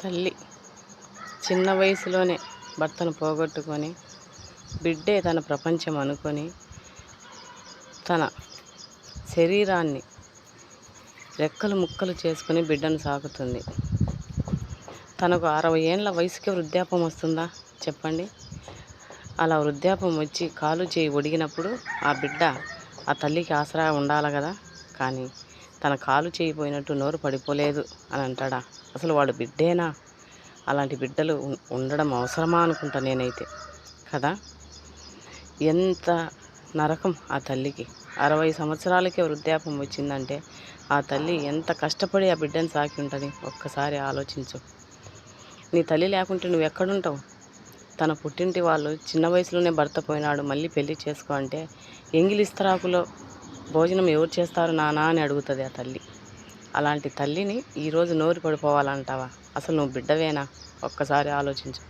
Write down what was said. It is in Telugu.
తల్లి చిన్న వయసులోనే భర్తను పోగొట్టుకొని బిడ్డే తన ప్రపంచం అనుకొని తన శరీరాన్ని రెక్కలు ముక్కలు చేసుకుని బిడ్డను సాకుతుంది. తనకు 60 ఏండ్ల వయసుకే వృద్ధాప్యం వస్తుందా చెప్పండి? అలా వృద్ధాప్యం వచ్చి కాలు చేయి ఒడిగినప్పుడు ఆ బిడ్డ ఆ తల్లికి ఆసరా ఉండాలి కదా. కానీ తన కాలు చేయి పోయినట్టు నోరు పడిపోలేదు అని అంటాడా? అసలు వాడు బిడ్డేనా? అలాంటి బిడ్డలు ఉండడం అవసరమా అనుకుంటా నేనైతే కదా. ఎంత నరకం ఆ తల్లికి. 60 సంవత్సరాలకే వృద్ధాప్యం వచ్చిందంటే ఆ తల్లి ఎంత కష్టపడి ఆ బిడ్డను సాకి ఉంటుంది ఒక్కసారి ఆలోచించు. నీ తల్లి లేకుంటే నువ్వు ఎక్కడుంటావు? తన పుట్టింటి వాళ్ళు చిన్న వయసులోనే భర్త పోయినాడు మళ్ళీ పెళ్లి చేసుకో అంటే ఎంగిలి ఇస్తరాకులో భోజనం ఎవరు చేస్తారు నానా అని అడుగుతుంది ఆ తల్లి. అలాంటి తల్లిని ఈరోజు నోరు పడిపోవాలంటావా? అసలు నువ్వు బిడ్డవేనా? ఒక్కసారి ఆలోచించు.